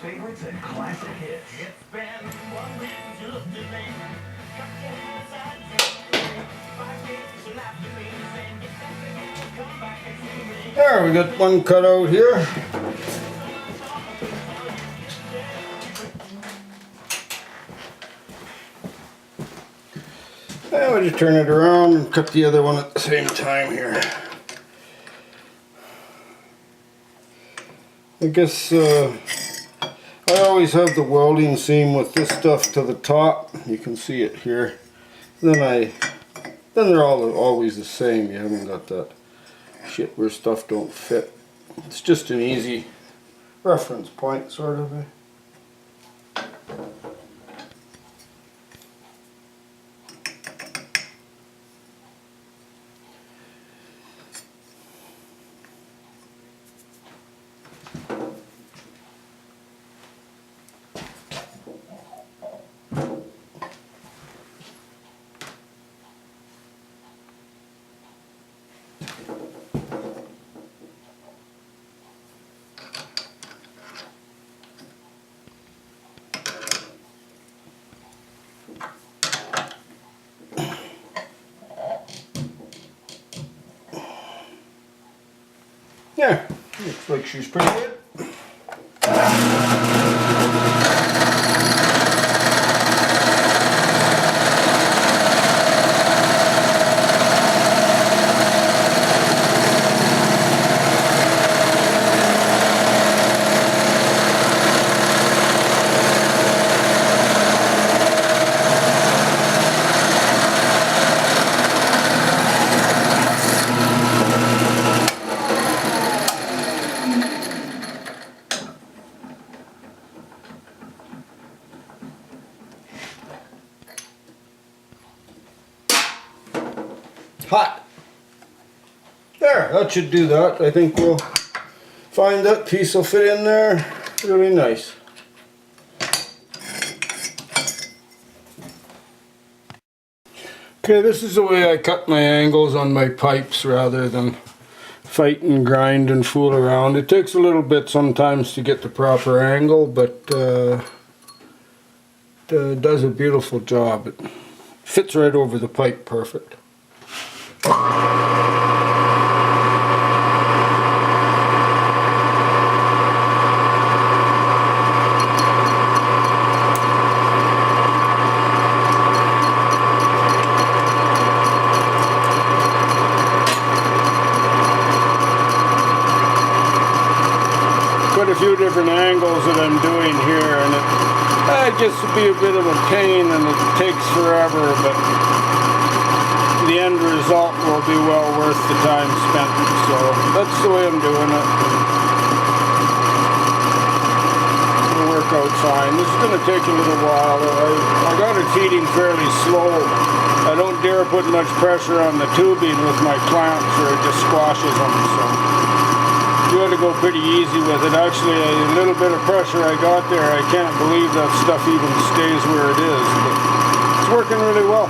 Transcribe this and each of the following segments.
favorites and classic hits. It's been 1 week since you looked at me. Got your hands out, 5 days since you laughed at me. Saying get back again, come back and see me. There, we got one cut out here. Now we just turn it around and cut the other one at the same time here. I guess I always have the welding seam with this stuff to the top. You can see it here. Then they're all always the same. You haven't got that shit where stuff don't fit. It's just an easy reference point, sort of. Yeah, looks like she's pretty good. Hot. There, that should do that. I think we'll find that piece will fit in there really nice. Okay, this is the way I cut my angles on my pipes rather than fight and grind and fool around. It takes a little bit sometimes to get the proper angle, but does a beautiful job. It fits right over the pipe perfect. Quite a few different angles that I'm doing here, and it gets to be a bit of a pain and it takes forever, but the end result will be well worth the time spent. So that's the way I'm doing it. It'll work out fine. This is going to take a little while. I got it feeding fairly slow. I don't dare put much pressure on the tubing with my clamps or it just squashes them. So you got to go pretty easy with it. Actually, a little bit of pressure I got there, I can't believe that stuff even stays where it is. But it's working really well.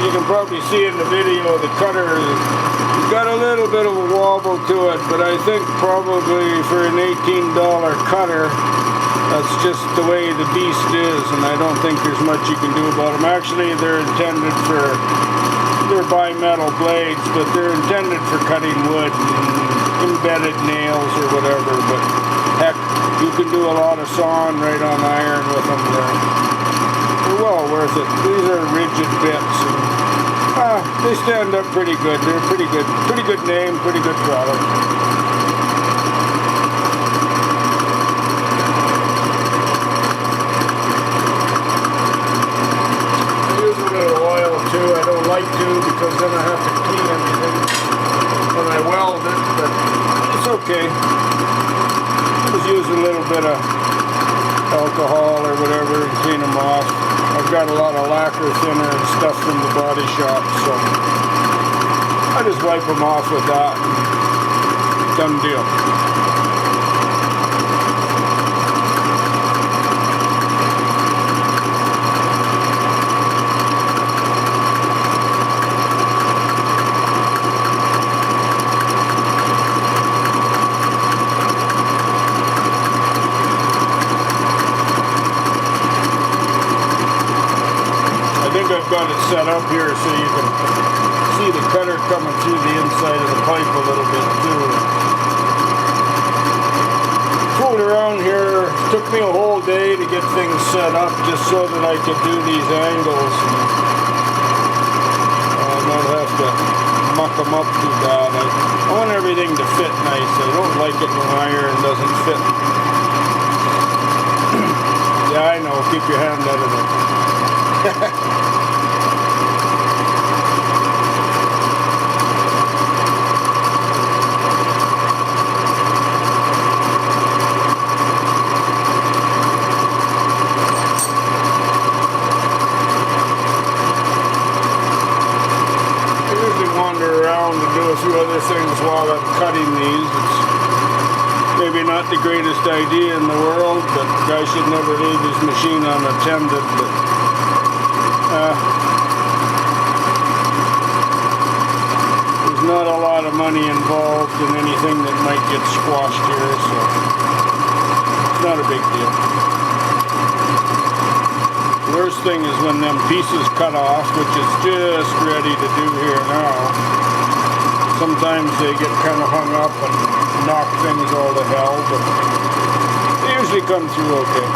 You can probably see in the video the cutter has got a little bit of a wobble to it, but I think probably for an $18 cutter, that's just the way the beast is, and I don't think there's much you can do about them. Actually, they're bimetal blades, but they're intended for cutting wood and embedded nails or whatever, but heck, you can do a lot of sawing right on iron with them. They're well worth it. These are rigid bits, and they stand up pretty good. They're pretty good name, pretty good product. I don't like to because then I have to clean everything when I weld it, but it's okay. Just use a little bit of alcohol or whatever and clean them off. I've got a lot of lacquer thinner and stuff from the body shop, so I just wipe them off with that and done deal. I've got it set up here so you can see the cutter coming through the inside of the pipe a little bit too. Fooled around here, took me a whole day to get things set up just so that I could do these angles. And not have to muck them up too bad. I want everything to fit nice. I don't like it when iron doesn't fit. Yeah, I know. Keep your hand out of it. A few other things while I'm cutting these. It's maybe not the greatest idea in the world, but the guy should never leave his machine unattended. But there's not a lot of money involved in anything that might get squashed here, so it's not a big deal. The worst thing is when them pieces cut off, which is just ready to do here now. Sometimes they get kind of hung up and knock things all to hell, but they usually come through okay.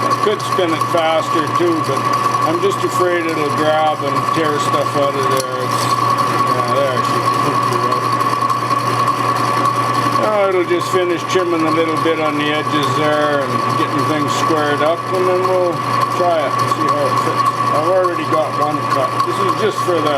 I could spin it faster too, but I'm just afraid it'll grab and tear stuff out of there. There, she hooked it up. Now it'll just finish trimming a little bit on the edges there and getting things squared up, and then we'll try it and see how it fits. I've already got one cut. This is just for the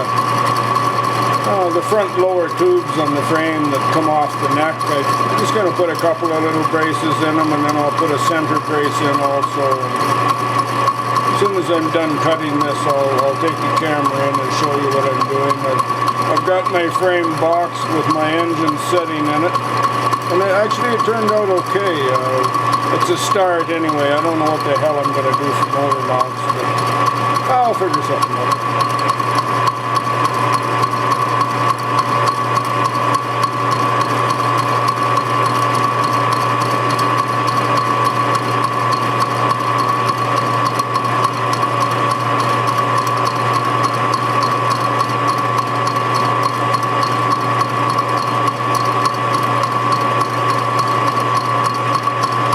front lower tubes on the frame that come off the neck. I'm just going to put a couple of little braces in them, and then I'll put a center brace in also. As soon as I'm done cutting this, I'll take the camera in and show you what I'm doing. I've got my frame boxed with my engine setting in it, and it turned out okay. It's a start anyway. I don't know what the hell I'm going to do for motor mounts, but I'll figure something out.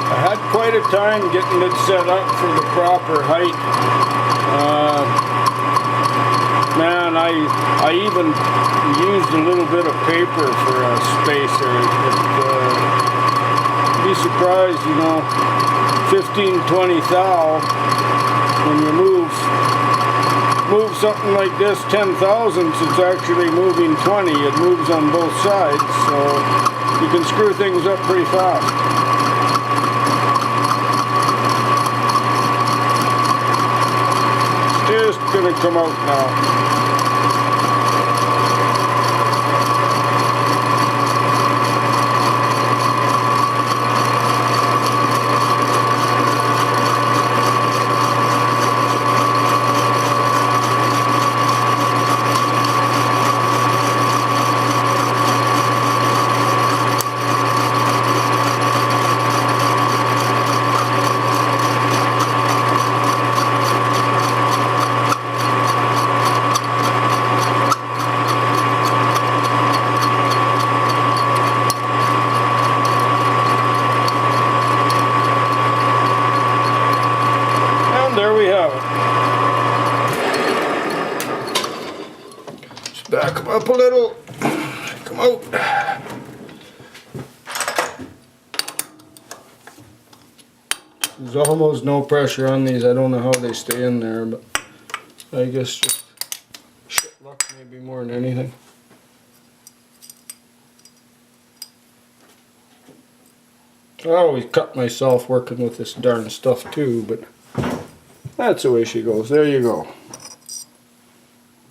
I had quite a time getting it set up for the proper height. Man, I even used a little bit of paper for a spacer. Be surprised, 15-20 thou, when you move something like this 10 thousandths, it's actually moving 20. It moves on both sides, so you can screw things up pretty fast. Just gonna come out now. There we have it. Just back them up a little. Come out. There's almost no pressure on these. I don't know how they stay in there, but I guess just shit luck maybe more than anything. I always cut myself working with this darn stuff too, but that's the way she goes. There you go.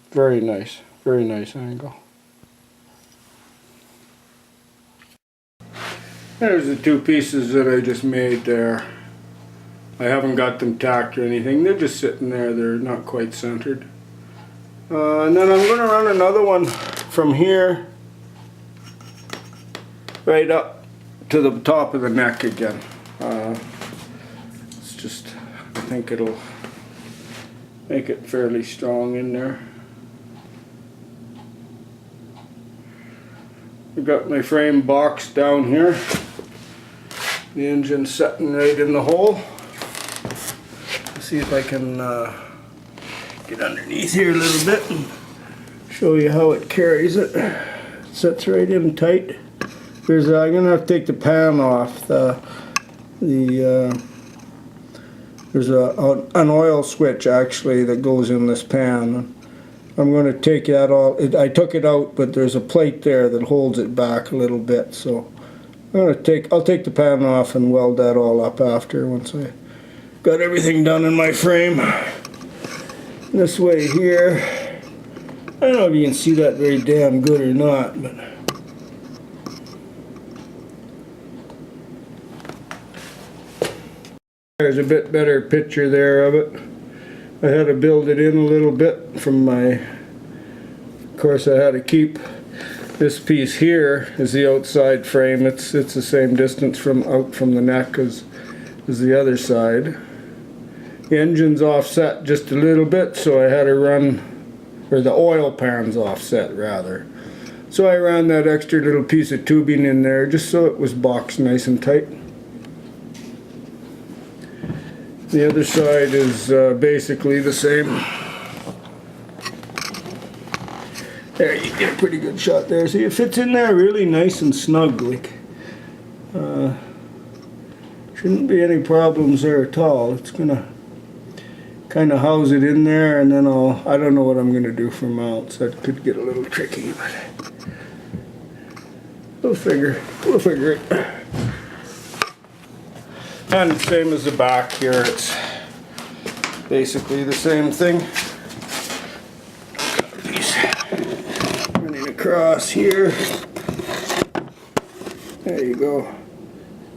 Very nice angle. There's the two pieces that I just made there. I haven't got them tacked or anything. They're just sitting there. They're not quite centered. And then I'm going to run another one from here right up to the top of the neck again. It's just think it'll make it fairly strong in there. I've got my frame box down here. The engine sitting right in the hole. Let's see if I can get underneath here a little bit and show you how it carries it. It sits right in tight. There's I'm gonna have to take the pan off. There's an oil switch actually that goes in this pan. I'm going to take that all. I took it out, but there's a plate there that holds it back a little bit. So I'll take the pan off and weld that all up after once I got everything done in my frame. This way here. I don't know if you can see that very damn good or not, but. There's a bit better picture there of it. I had to build it in a little bit from my, of course I had to keep this piece here is the outside frame. It's the same distance out from the neck as the other side. The engine's offset just a little bit, so I had to run, or the oil pan's offset rather. So I ran that extra little piece of tubing in there just so it was boxed nice and tight. The other side is basically the same. There, you get a pretty good shot there. See, it fits in there really nice and snug. Like, shouldn't be any problems there at all. It's gonna kind of house it in there, and then I don't know what I'm gonna do for mounts. That could get a little tricky, but we'll figure it. And same as the back here, it's basically the same thing. Got a piece running across here. There you go.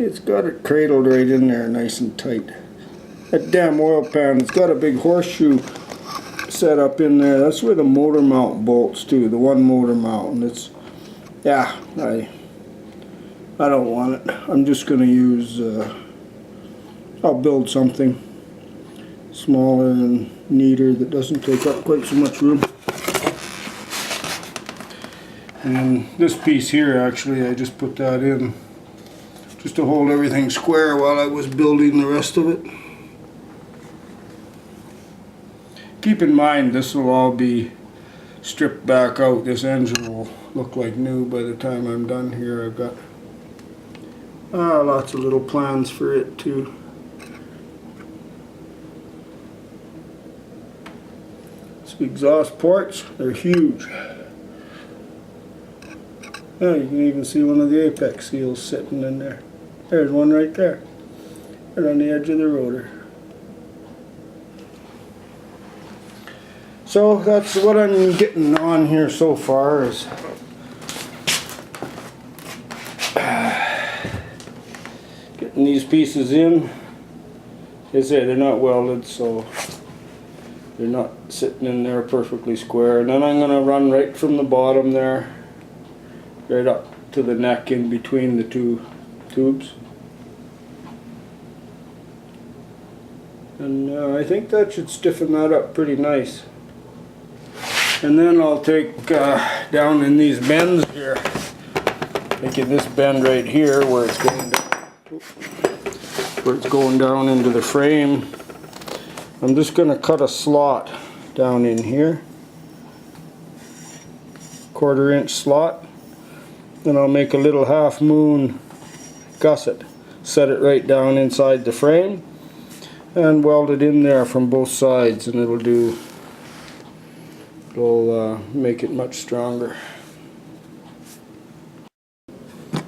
It's got it cradled right in there nice and tight. That damn oil pan, it's got a big horseshoe set up in there. That's where the motor mount bolts to, the one motor mount. And it's, yeah, I don't want it. I'm just going to use I'll build something smaller and neater that doesn't take up quite so much room. And this piece here, actually, I just put that in just to hold everything square while I was building the rest of it. Keep in mind, this will all be stripped back out. This engine will look like new by the time I'm done here. I've got lots of little plans for it too. Exhaust ports, they're huge. Oh, you can even see one of the apex seals sitting in there. There's one right there. Right on the edge of the rotor. So that's what I'm getting on here so far is getting these pieces in. They say they're not welded, so they're not sitting in there perfectly square. And then I'm going to run right from the bottom there, right up to the neck in between the two tubes. And I think that should stiffen that up pretty nice. And then I'll take down in these bends here, making this bend right here where it's going down into the frame. I'm just going to cut a slot down in here, 1/4 inch slot. Then I'll make a little half moon gusset, set it right down inside the frame, and weld it in there from both sides, and it'll make it much stronger.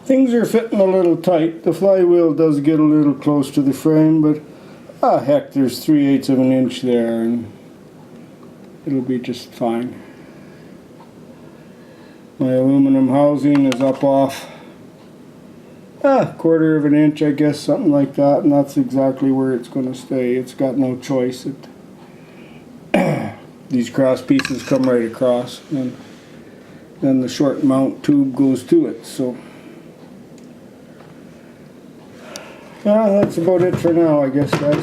Things are fitting a little tight. The flywheel does get a little close to the frame, but heck, there's 3/8 of an inch there, and it'll be just fine. My aluminum housing is up off 1/4 of an inch, I guess, something like that, and that's exactly where it's going to stay. It's got no choice. These cross pieces come right across, and then the short mount tube goes to it. So that's about it for now, I guess, guys.